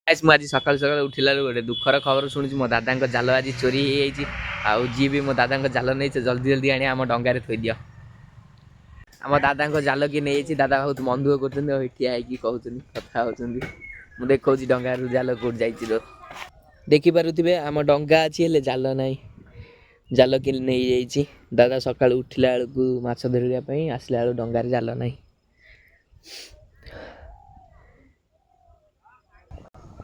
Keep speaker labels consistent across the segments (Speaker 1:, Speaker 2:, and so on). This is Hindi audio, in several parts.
Speaker 1: गाइस मु आज सकाल सकाल उठिला गोटे दुखर खबर शुणी मो दादा जाल आज चोरी हो जी भी मो दादा जाल नहीं जल्दी जल्दी आनी आम डंगार थोई दियो आम दादा जाल किए नहीं दादा बहुत मन दुख कर ठिया कहते कथा होती मुझे देखा डंगार जाल कौट जा देखिपे आम डंगा अच्छी जाल ना जाल कि नहीं दादा सका उठिला बेलू माछ धरवाई आसला बेलू डंगार जाल ना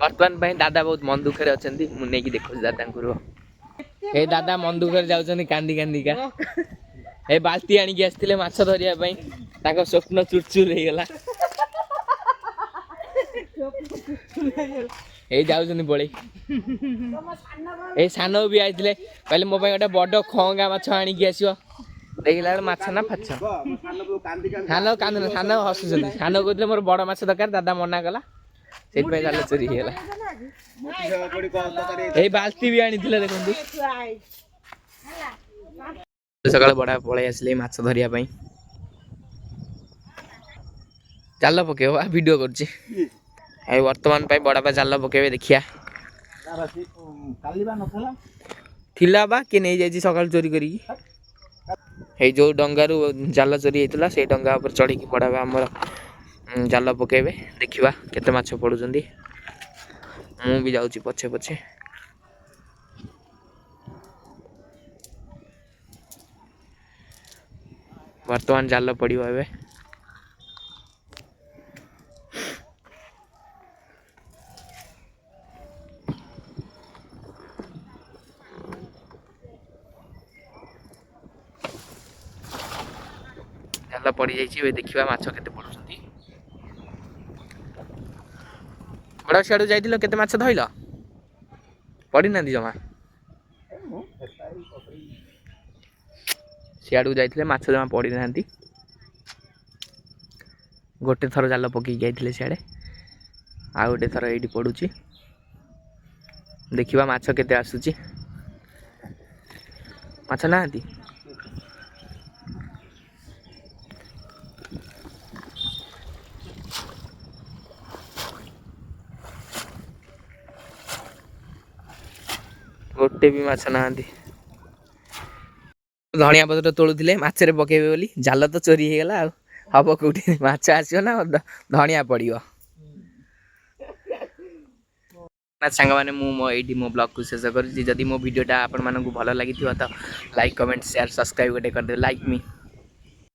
Speaker 1: बर्तमान दादा बहुत मन दुखे अच्छा मुझे देखो दादा ए दादा मन दुखे जाऊँ कांदी कांदी का ए बाल्टी आणिकी आसते माछ धरवाई स्वप्न चुरचुर हो गला ए जाऊँ पड़े ए सान भी आते कहले मो गोटे बड़ खंगा माछ आणिकी आसो देखला माछ ना फाच सान कांद सान हसुच्च सान कहते मोर बड़ माछ दरकार दादा मना कला से जाल चोरी होगा ये बाल्टी भी आनी देखो सकाल बड़ा पलि आसिले माछ धरवाई जाल पकेब वीडियो कर बर्तमान बड़ा जाल पकेबे देखिया थिला बा कि नहीं जाइए सकाल चोरी करी जो डंगारू जाल चोरी होता से डंगा पर चढ़ी बड़ा आमर जाल पकेबे देखिबा केते माछ पड़ुचंदी मु भी जाउची पछे पछे वर्तमान जाल पड़िबो एबे जाल पड़ी जाइए देखिबा माछ केते पड़ुचंदी बड़ा सियाड़ू जाइल केते माछ धइल पड़ी ना जमा सियाड़ू जाइए माछ जमा पड़ी ना गोटे थर जाल पकई जाइए सियाड़े आ गोटे थर ये पड़ुची देखिबा माछ केते आसुची माछ ना गोटे भी माछ ना धनिया पत्र तोलुले मछरे पकेबे बोली जाल तो चोरी हो गला हम कौटी माछ आसो ना धनिया पड़ो सांग मैंने मुझे मो ब्लॉग को शेष कर जदि मो वीडियोटा आपण मानक भल लगी तो लाइक कमेंट शेयर सब्सक्राइब गोटे कर दे लाइक मी।